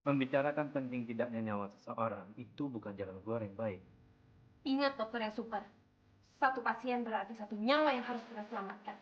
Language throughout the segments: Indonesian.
Membicarakan penting tidaknya nyawa seseorang itu bukan jalan keluar yang baik. Ingat dokter yang super. Satu pasien berarti satu nyawa yang harus kita selamatkan.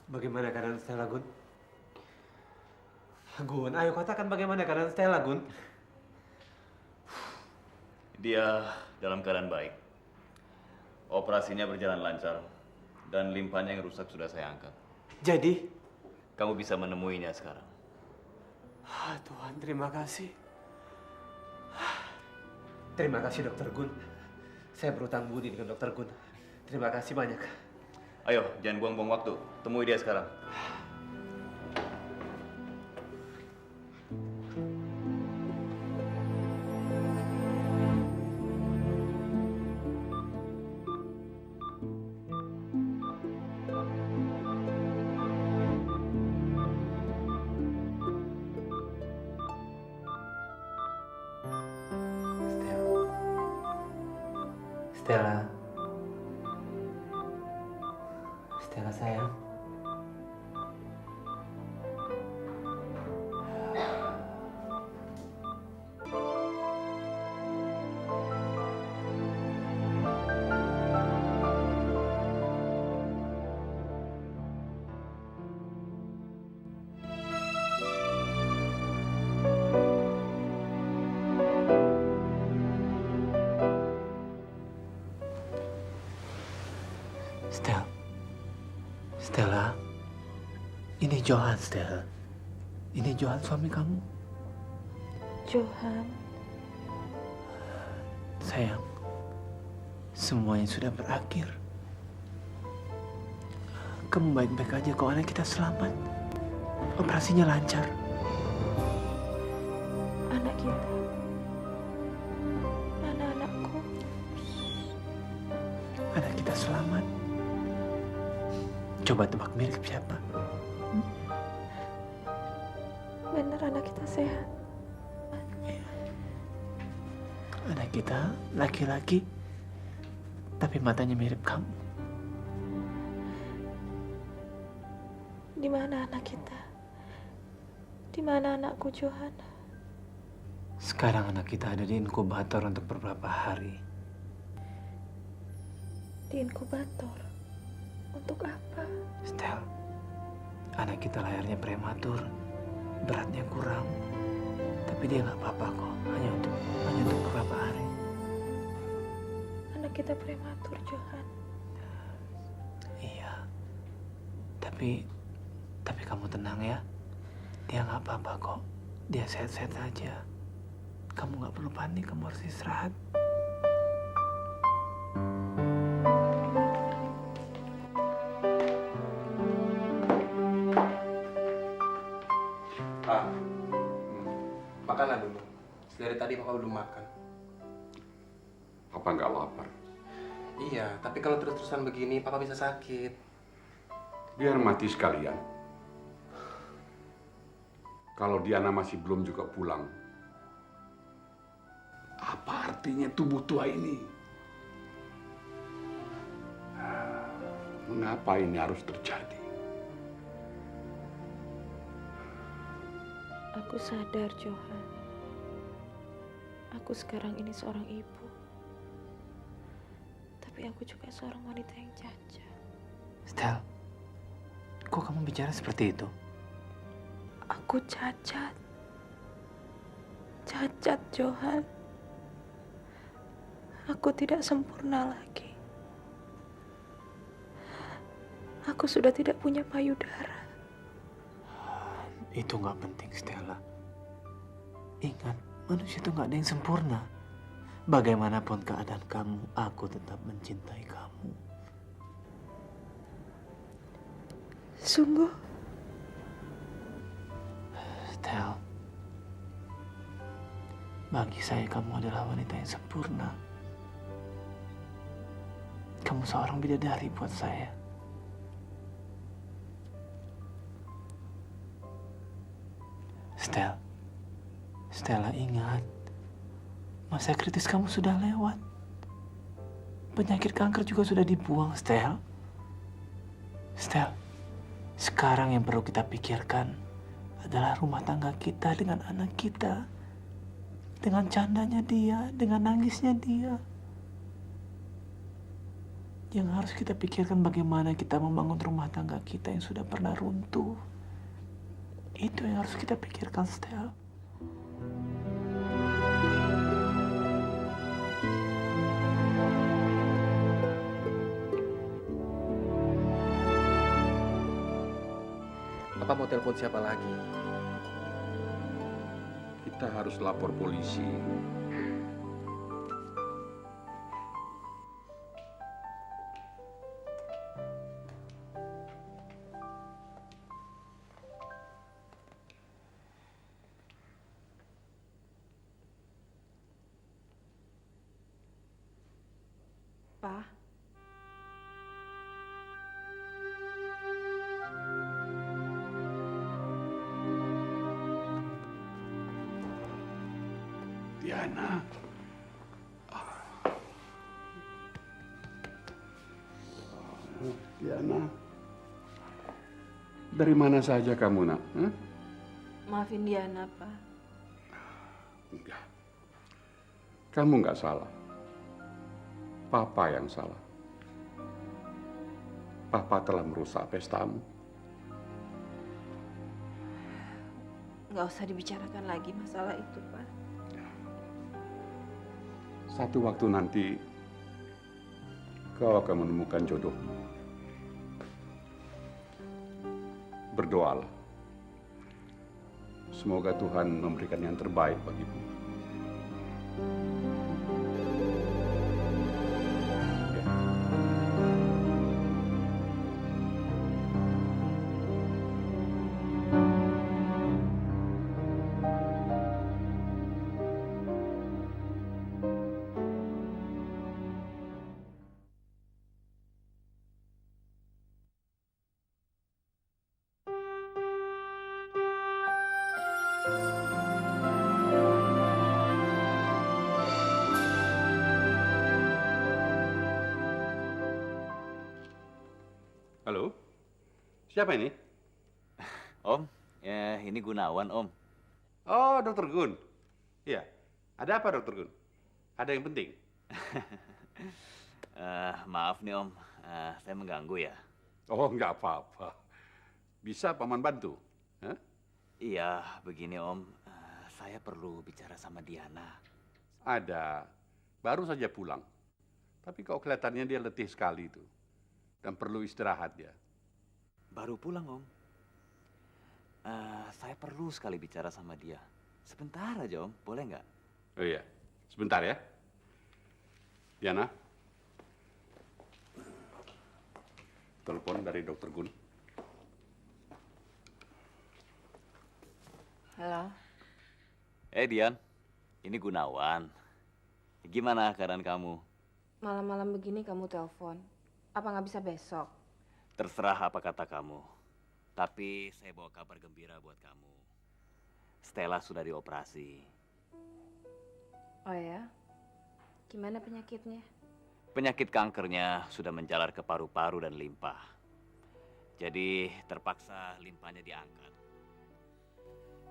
Bagaimana keadaan Stella, Gun? Gun, ayo katakan bagaimana keadaan Stella, Gun? Dia dalam keadaan baik. Operasinya berjalan lancar dan limpahnya yang rusak sudah saya angkat. Jadi? Kamu bisa menemuinya sekarang. Tuhan, terima kasih. Terima kasih, Dokter Gun. Saya berutang budi dengan Dokter Gun. Terima kasih banyak. Ayo, jangan buang-buang waktu. Temui dia sekarang. Stella. Stella sayang. Stella. Stella. Ini Johan, Stella. Ini Johan suami kamu. Johan. Sayang. Semuanya sudah berakhir. Kamu baik-baik aja kok, anak kita selamat. Operasinya lancar. Anak kita. Mana anakku? Anak kita selamat. Coba tebak mirip siapa? Benar anak kita sehat. Anak kita laki-laki, tapi matanya mirip kamu. Di mana anak kita? Di mana anakku Johan? Sekarang anak kita ada di inkubator untuk beberapa hari. Di inkubator? Untuk apa? Stel, anak kita lahirnya prematur, beratnya kurang, tapi dia nggak apa-apa kok, hanya untuk beberapa hari. Anak kita prematur, Johan. Iya, tapi kamu tenang ya, dia Dia nggak apa-apa kok. Dia sehat-sehat aja. Kamu nggak perlu panik, kamu harus istirahat. Pak, makanlah dulu. Dari tadi Papa belum makan. Papa nggak lapar. Iya, tapi kalau terus-terusan begini, Papa bisa sakit. Biar mati sekalian. Kalau Diana masih belum juga pulang, apa artinya tubuh tua ini? Mengapa ini harus terjadi? Aku sadar, Johan. Aku sekarang ini seorang ibu. Tapi aku juga seorang wanita yang cacat. Stel, kok kamu bicara seperti itu? Aku cacat. Cacat, Johan. Aku tidak sempurna lagi. Aku sudah tidak punya payudara. Itu nggak penting, Stella. Ingat, manusia itu nggak ada yang sempurna. Bagaimanapun keadaan kamu, aku tetap mencintai kamu. Sungguh? Stel, bagi saya kamu adalah wanita yang sempurna. Kamu seorang bidadari buat saya. Stella ingat, masa kritis kamu sudah lewat. Penyakit kanker juga sudah dibuang, Stel, sekarang yang perlu kita pikirkan adalah rumah tangga kita dengan anak kita. Dengan candanya dia, dengan nangisnya dia. Yang harus kita pikirkan bagaimana kita membangun rumah tangga kita yang sudah pernah runtuh. Itu yang harus kita pikirkan, Stel. Papa mau telepon siapa lagi? Kita harus lapor polisi. Pak, Diana. Diana. Dari mana saja kamu, Nak? Hah? maafin Diana, Pak. Enggak. Kamu nggak salah. Papa yang salah. Papa telah merusak pestamu. Nggak usah dibicarakan lagi masalah itu, Pak. Satu waktu nanti kau akan menemukan jodohmu. Berdoalah. Semoga Tuhan memberikan yang terbaik bagimu. Ya. Halo, siapa ini? Om, ya ini Gunawan, Om. Oh, Dokter Gun. Iya, ada apa Dokter Gun? Ada yang penting? Maaf nih, Om. Saya mengganggu ya. Oh, nggak apa-apa. Bisa Paman bantu? Hah? Iya, begini, Om. Saya perlu bicara sama Diana. Ada. Baru saja pulang. Tapi kok kelihatannya dia letih sekali itu. Dan perlu istirahat ya. Baru pulang, Om. Saya perlu sekali bicara sama dia. Sebentar aja, Om. Boleh nggak? Oh iya, sebentar ya. Diana. Telepon dari Dokter Gun. Halo. Dian. Ini Gunawan. Gimana keadaan kamu? Malam-malam begini kamu telepon. Apa nggak bisa besok? Terserah apa kata kamu. Tapi saya bawa kabar gembira buat kamu. Stella sudah dioperasi. Oh ya? Gimana penyakitnya? Penyakit kankernya sudah menjalar ke paru-paru dan limpa. Jadi terpaksa limpanya diangkat.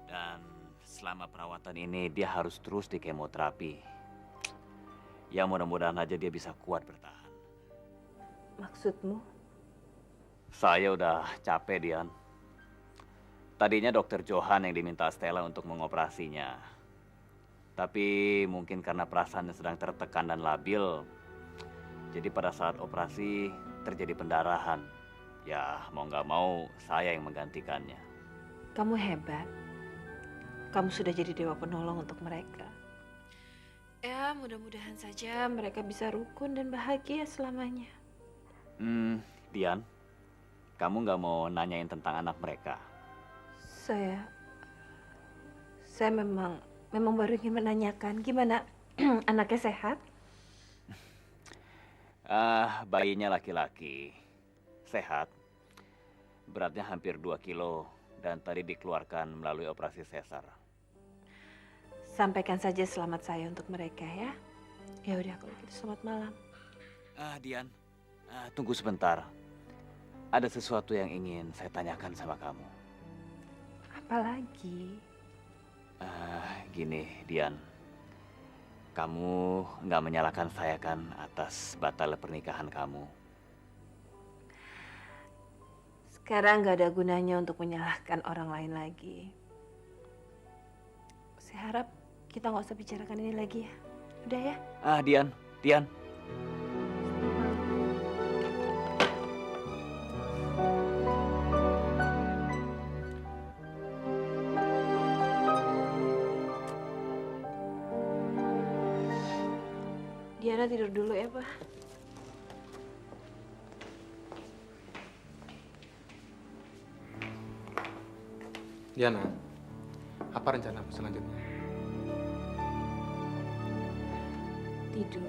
Dan selama perawatan ini dia harus terus di kemoterapi. Ya mudah-mudahan aja dia bisa kuat bertahan. Maksudmu? Saya udah capek, Dian. Tadinya dokter Johan yang diminta Stella untuk mengoperasinya. Tapi mungkin karena perasaannya sedang tertekan dan labil, jadi pada saat operasi terjadi pendarahan. Ya mau nggak mau saya yang menggantikannya. Kamu hebat. Kamu sudah jadi dewa penolong untuk mereka. Ya, mudah-mudahan saja mereka bisa rukun dan bahagia selamanya. Dian, kamu nggak mau nanyain tentang anak mereka? Saya memang baru ingin menanyakan gimana anaknya sehat? Bayinya laki-laki, sehat, beratnya hampir 2 kilo dan tadi dikeluarkan melalui operasi sesar. Sampaikan saja selamat saya untuk mereka ya. Ya udah kalau gitu selamat malam. Dian, tunggu sebentar. Ada sesuatu yang ingin saya tanyakan sama kamu. Apalagi? Gini, Dian. Kamu nggak menyalahkan saya kan atas batal pernikahan kamu? Sekarang nggak ada gunanya untuk menyalahkan orang lain lagi. Saya harap kita nggak usah bicarakan ini lagi ya. Udah ya? Dian. Diana tidur dulu ya, Pak. Diana, apa rencanamu selanjutnya? Tidur.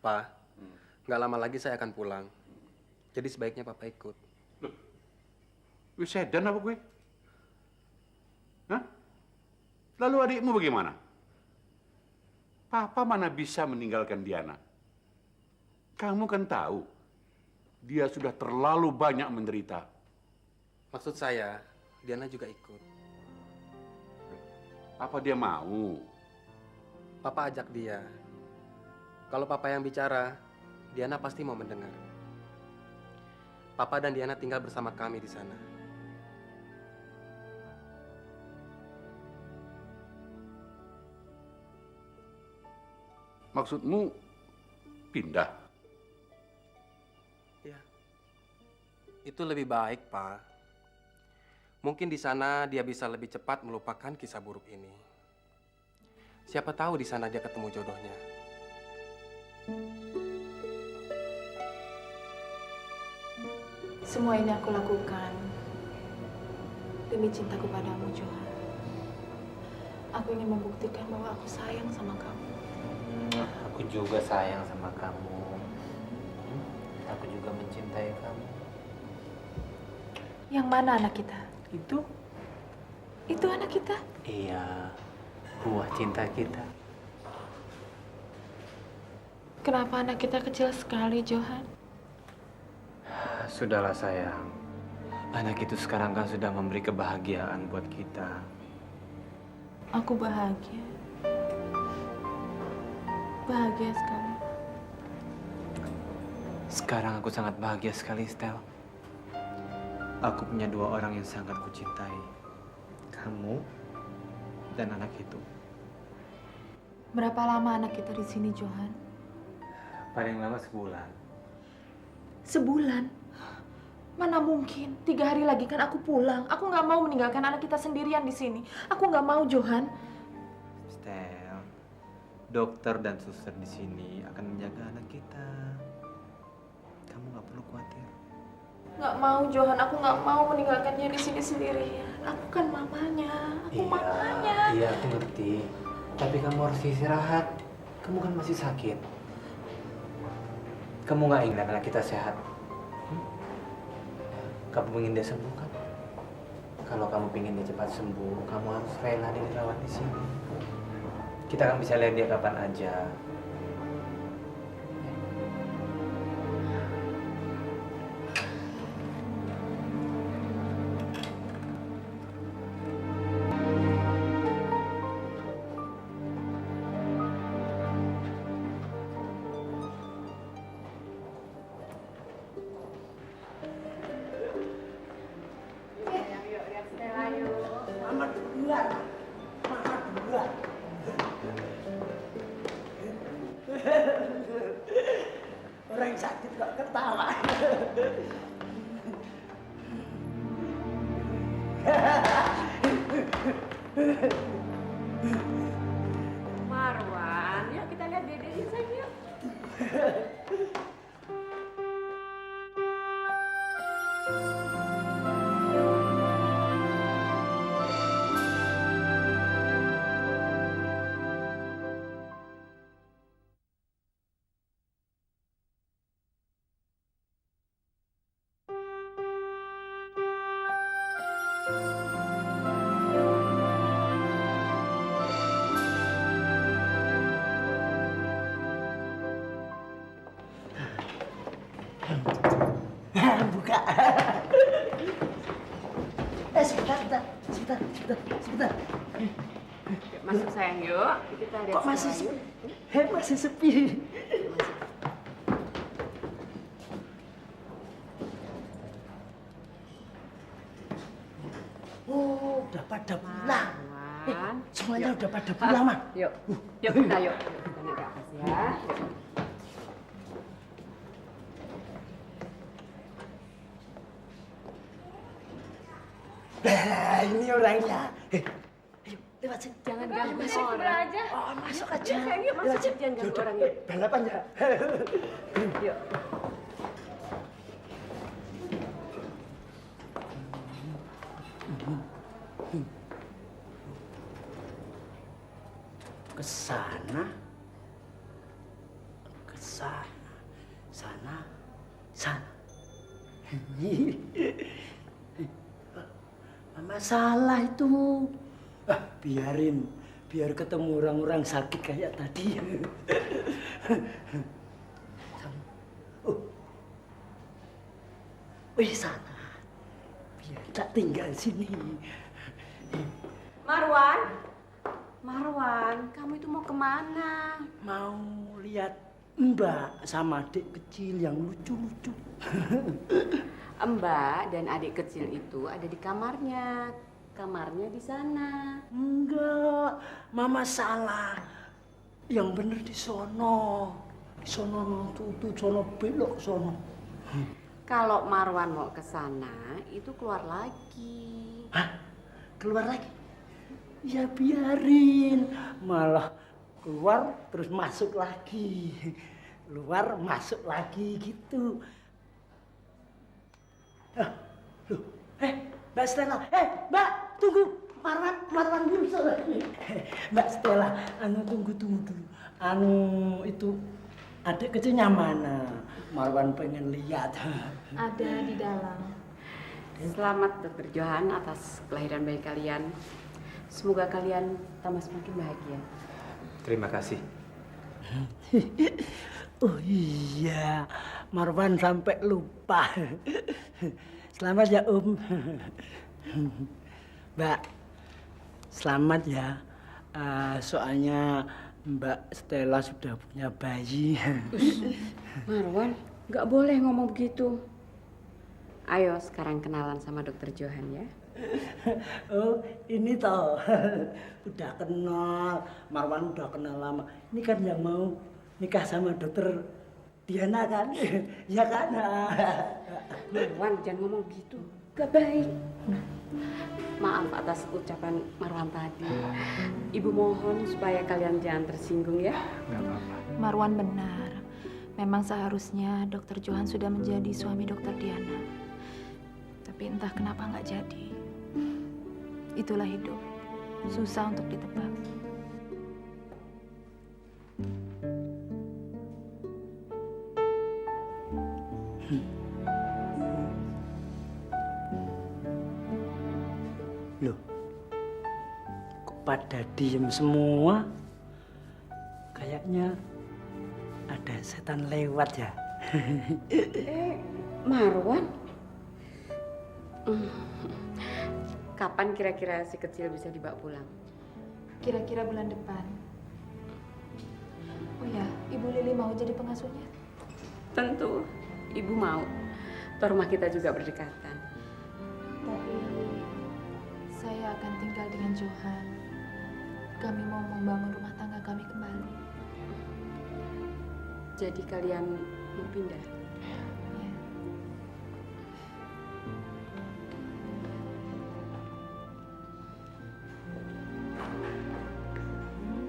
Pak, nggak lama lagi saya akan pulang. Jadi sebaiknya Papa ikut. Wih, sedan apa gue? Hah? Lalu adikmu bagaimana? Papa mana bisa meninggalkan Diana? Kamu kan tahu, dia sudah terlalu banyak menderita. Maksud saya, Diana juga ikut. Apa dia mau? Papa ajak dia. Kalau Papa yang bicara, Diana pasti mau mendengar. Papa dan Diana tinggal bersama kami di sana. Maksudmu pindah? Ya, itu lebih baik, Pak. Mungkin di sana dia bisa lebih cepat melupakan kisah buruk ini. Siapa tahu di sana dia ketemu jodohnya. Semua ini aku lakukan demi cintaku padamu, Johan. Aku ingin membuktikan bahwa aku sayang sama kamu. Aku juga sayang sama kamu. Aku juga mencintai kamu. Yang mana anak kita? Itu? Itu anak kita? Iya, buah cinta kita. Kenapa anak kita kecil sekali, Johan? Sudahlah sayang. Anak itu sekarang kan sudah memberi kebahagiaan buat kita. Aku bahagia. Bahagia sekali. Sekarang aku sangat bahagia sekali, Stel. Aku punya 2 orang yang sangat kucintai. Kamu dan anak itu. Berapa lama anak kita di sini, Johan? Paling lama sebulan. Sebulan? Mana mungkin? 3 hari lagi kan aku pulang. Aku nggak mau meninggalkan anak kita sendirian di sini. Aku nggak mau, Johan. Stel, dokter dan suster di sini akan menjaga anak kita. Kamu nggak perlu khawatir. Nggak mau, Johan. Aku nggak mau meninggalkannya di sini sendirian. Aku kan mamanya. Aku mamanya. Iya, aku ngerti. Tapi kamu harus istirahat. Kamu kan masih sakit. Kamu nggak ingin anak kita sehat? Kamu ingin dia sembuh kan? Kalau kamu ingin dia cepat sembuh, kamu harus rela dia dirawat di sini. Kita kan bisa lihat dia kapan aja. Orang sakit kok ketawa. Marwan, yuk kita lihat Dede saja yuk. Buka. Sebentar. Masuk sayang yuk. Kita lihat. Kok masih sekolah, sepi? Masih sepi. Oh, udah pada pulang. Marwan. Semuanya Yuk. udah pada pulang, Mak. Yuk. Yuk kita yuk. Kita naik ke atas ya. Ini orangnya. Ayo, lewat sini. Jangan ganggu Masuk orang. aja. Oh, masuk aja. Yuk masuk. Jangan ganggu orang ya. Balapan ya. Yuk. Ke sana. Sana. Masalah itu. Biarin. Biar ketemu orang-orang sakit kayak tadi. Wih, sana. Biar kita tinggal sini. Marwan, kamu itu mau kemana? Mau lihat Mbak sama adik kecil yang lucu-lucu. Mbak dan adik kecil itu ada di kamarnya. Kamarnya di sana. Enggak, Mama salah. Yang bener di sono. Di sono tuh sono belok sono. Kalau Marwan mau ke sana, itu keluar lagi. Hah? Keluar lagi? Ya biarin. Malah keluar terus masuk lagi. Keluar masuk lagi gitu. Loh, Mbak Stella, Mbak, tunggu. Marwan dulu lagi. Mbak Stella, tunggu dulu. Itu adik kecilnya mana? Marwan pengen lihat. Ada di dalam. Selamat Dr. Johan atas kelahiran bayi kalian. Semoga kalian tambah semakin bahagia. Terima kasih. Oh iya, Marwan sampai lupa. Selamat ya Om. Mbak, selamat ya. Soalnya Mbak Stella sudah punya bayi. Marwan, nggak boleh ngomong begitu. Ayo sekarang kenalan sama Dr. Johan ya. Oh, ini toh. Udah kenal, Marwan udah kenal lama. Ini kan yang mau nikah sama dokter Diana kan? Ya kan? Marwan, jangan ngomong gitu. Gak baik. Maaf atas ucapan Marwan tadi. Ibu mohon supaya kalian jangan tersinggung ya. Nggak apa-apa. Marwan benar. Memang seharusnya Dokter Johan sudah menjadi suami Dokter Diana. Tapi entah kenapa nggak jadi. Itulah hidup. Susah untuk ditebak. Loh, kok pada diem semua? Kayaknya ada setan lewat ya. Marwan? Kapan kira-kira si kecil bisa dibawa pulang? Kira-kira bulan depan. Oh ya, Ibu Lili mau jadi pengasuhnya? Tentu, ibu mau. Toh rumah kita juga berdekatan. Tapi saya akan tinggal dengan Johan. Kami mau membangun rumah tangga kami kembali. Jadi kalian mau pindah? Ya.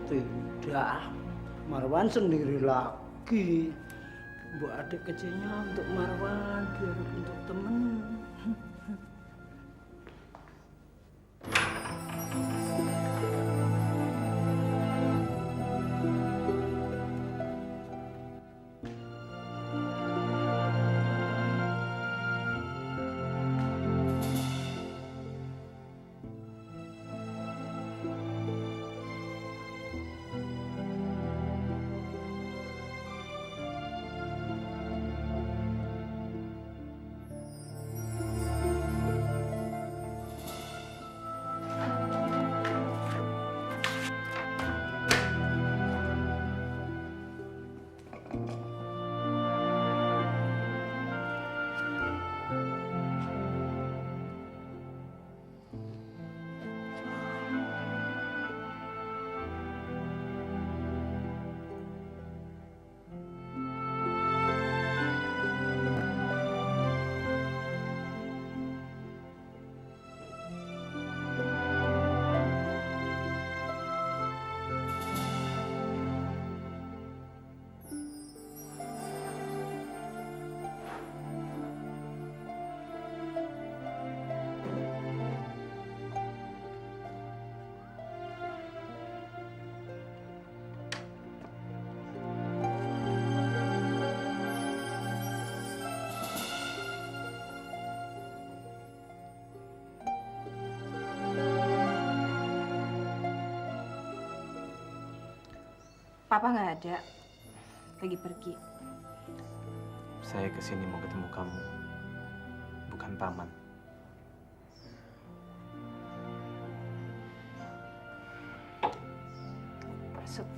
Tidak, Marwan sendiri lagi. Bu adik kecilnya untuk Marwan, biar untuk temen. Papa nggak ada. Lagi pergi. Saya kesini mau ketemu kamu, bukan paman. Masuk.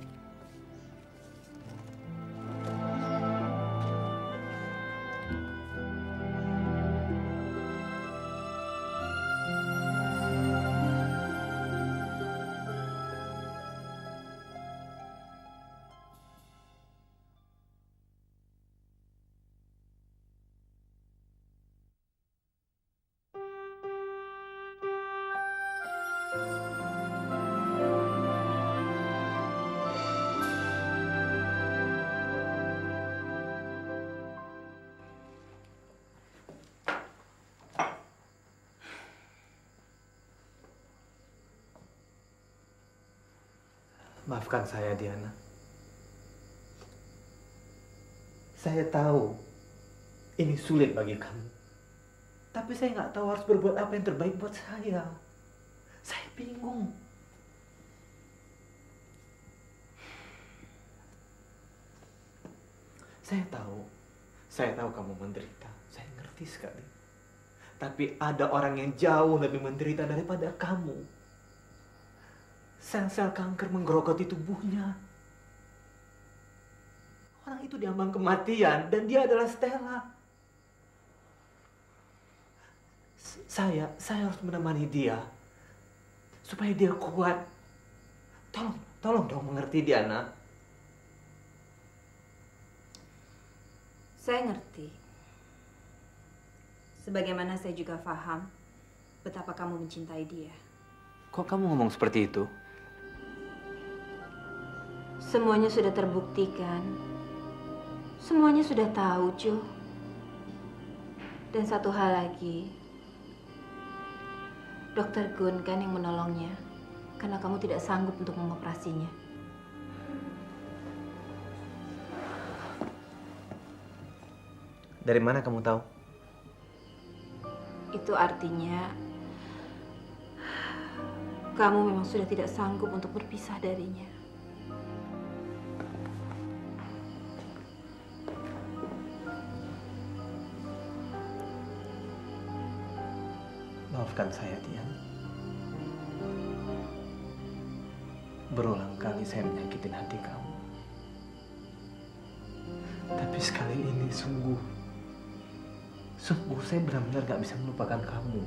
Maafkan saya, Diana. Saya tahu ini sulit bagi kamu. Tapi saya nggak tahu harus berbuat apa yang terbaik buat saya. Saya bingung. Saya tahu kamu menderita. Saya ngerti sekali. Tapi ada orang yang jauh lebih menderita daripada kamu. Sel-sel kanker menggerogoti tubuhnya. Orang itu diambang kematian dan dia adalah Stella. Saya harus menemani dia supaya dia kuat. Tolong dong mengerti Diana. Saya ngerti. Sebagaimana saya juga paham betapa kamu mencintai dia. Kok kamu ngomong seperti itu? Semuanya sudah terbuktikan. Semuanya sudah tahu, Jo. Dan satu hal lagi, Dokter Gun kan yang menolongnya karena kamu tidak sanggup untuk mengoperasinya. Dari mana kamu tahu? Itu artinya kamu memang sudah tidak sanggup untuk berpisah darinya. Maafkan saya, Dian. Berulang kali saya menyakitin hati kamu. Tapi sekali ini sungguh saya benar-benar gak bisa melupakan kamu.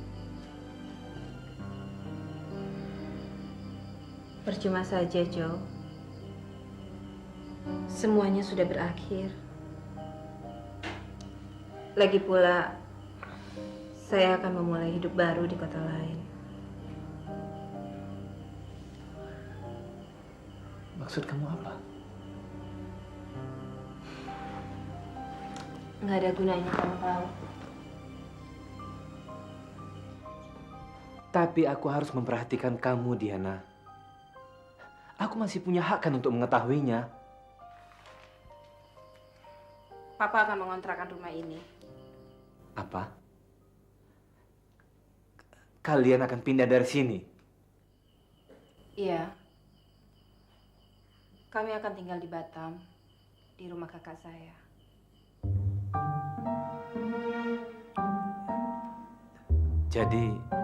Percuma saja, Jo. Semuanya sudah berakhir. Lagi pula, saya akan memulai hidup baru di kota lain. Maksud kamu apa? Nggak ada gunanya kamu tahu. Tapi aku harus memperhatikan kamu, Diana. Aku masih punya hak kan untuk mengetahuinya. Papa akan mengontrakkan rumah ini. Apa? Kalian akan pindah dari sini? Iya. Kami akan tinggal di Batam, di rumah kakak saya. Jadi,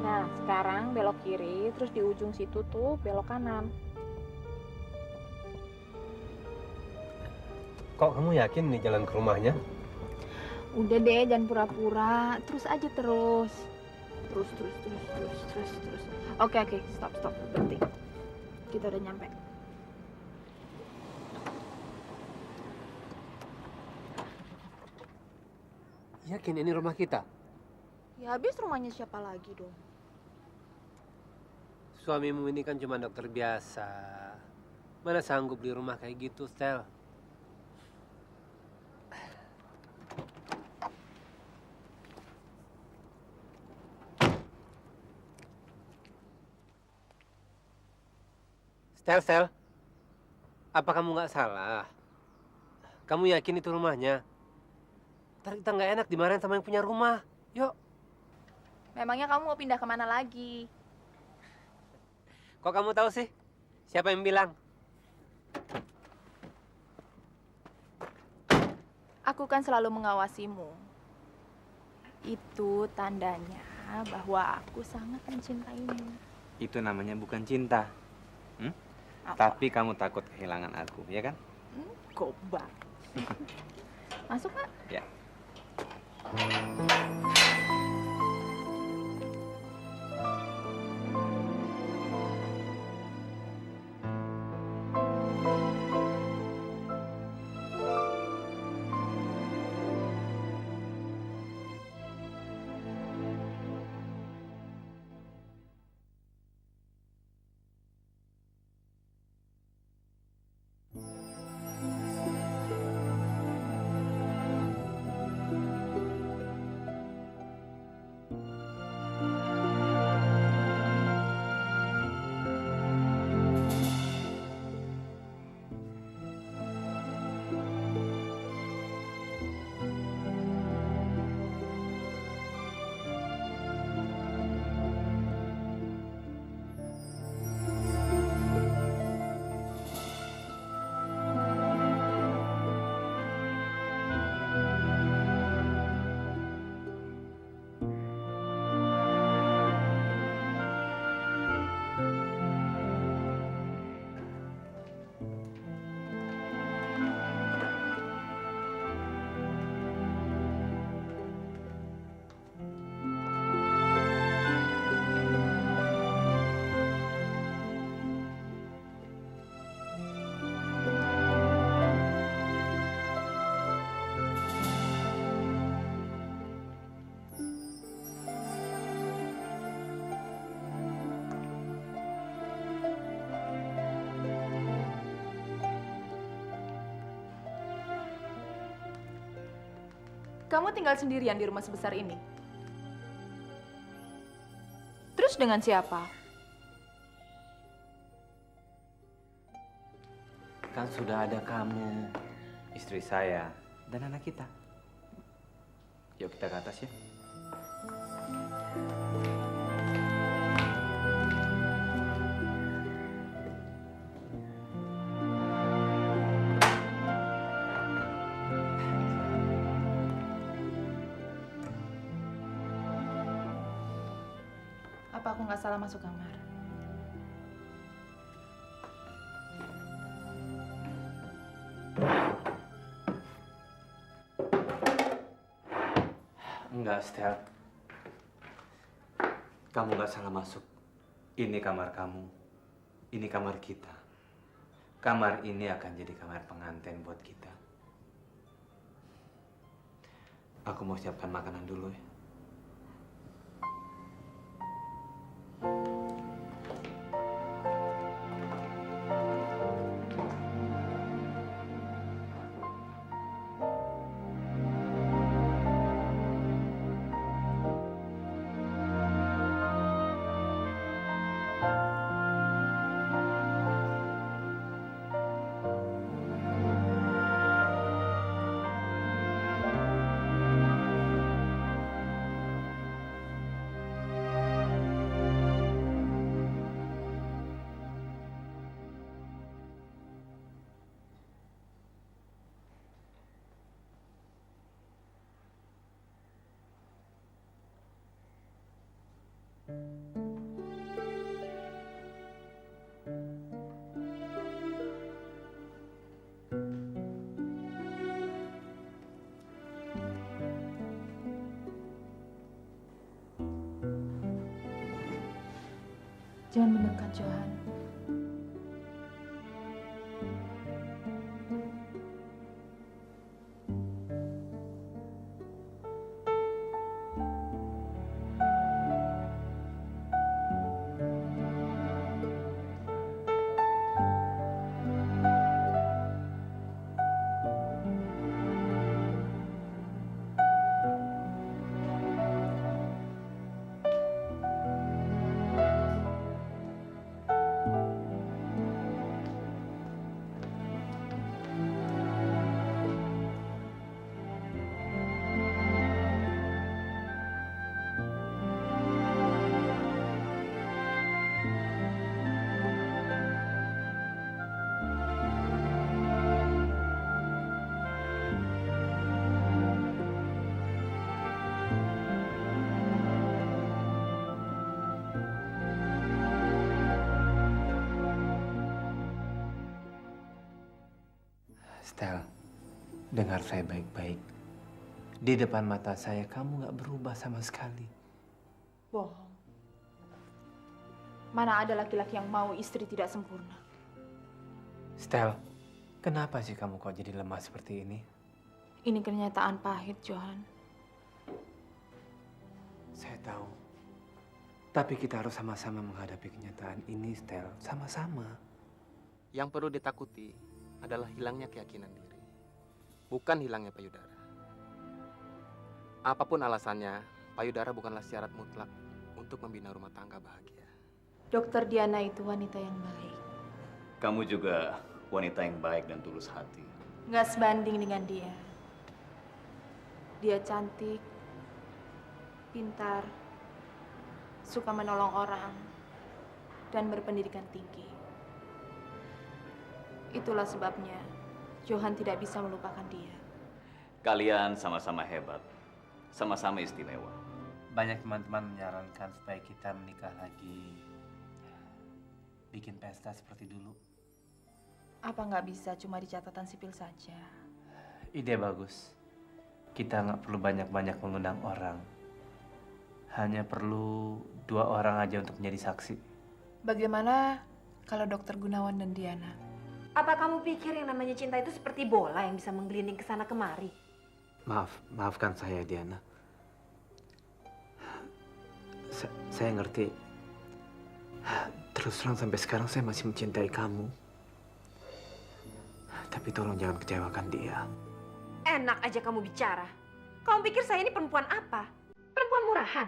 Nah, sekarang belok kiri, terus di ujung situ tuh belok kanan. Kok kamu yakin nih jalan ke rumahnya? Udah deh, jangan pura-pura. Terus aja terus. Terus. Oke, stop. Berhenti. Kita udah nyampe. Yakin ini rumah kita? Ya habis rumahnya siapa lagi dong? Suamimu ini kan cuma dokter biasa. Mana sanggup di rumah kayak gitu, Stel? Stel, apa kamu nggak salah? Kamu yakin itu rumahnya? Ntar kita nggak enak dimarahin sama yang punya rumah. Yuk. Memangnya kamu mau pindah kemana lagi? Kok kamu tahu sih? Siapa yang bilang? Aku kan selalu mengawasimu. Itu tandanya bahwa aku sangat mencintaimu. Itu namanya bukan cinta. Tapi kamu takut kehilangan aku, ya kan? Gombal. Masuk, Pak? Ya. Kamu tinggal sendirian di rumah sebesar ini? Terus dengan siapa? Kan sudah ada kamu, istri saya, dan anak kita. Yuk kita ke atas ya. Apa aku nggak salah masuk kamar? Enggak, Stel. Kamu nggak salah masuk. Ini kamar kamu. Ini kamar kita. Kamar ini akan jadi kamar pengantin buat kita. Aku mau siapkan makanan dulu ya. Jangan mendekat, Johan. Stel, dengar saya baik-baik. Di depan mata saya, kamu nggak berubah sama sekali. Bohong. Mana ada laki-laki yang mau istri tidak sempurna? Stel, kenapa sih kamu kok jadi lemah seperti ini? Ini kenyataan pahit, Johan. Saya tahu. Tapi kita harus sama-sama menghadapi kenyataan ini, Stel. Sama-sama. Yang perlu ditakuti adalah hilangnya keyakinan diri, bukan hilangnya payudara. Apapun alasannya, payudara bukanlah syarat mutlak untuk membina rumah tangga bahagia. Dokter Diana itu wanita yang baik. Kamu juga wanita yang baik dan tulus hati. Nggak sebanding dengan dia. Dia cantik, pintar, suka menolong orang, dan berpendidikan tinggi. Itulah sebabnya Johan tidak bisa melupakan dia. Kalian sama-sama hebat, sama-sama istimewa. Banyak teman-teman menyarankan supaya kita menikah lagi. Bikin pesta seperti dulu. Apa nggak bisa cuma di catatan sipil saja? Ide bagus. Kita nggak perlu banyak-banyak mengundang orang. Hanya perlu 2 orang aja untuk menjadi saksi. Bagaimana kalau Dokter Gunawan dan Diana? Apa kamu pikir yang namanya cinta itu seperti bola yang bisa menggelinding ke sana kemari? Maafkan saya, Diana. Saya ngerti. Terus terang sampai sekarang saya masih mencintai kamu. Tapi tolong jangan kecewakan dia. Enak aja kamu bicara. Kamu pikir saya ini perempuan apa? Perempuan murahan.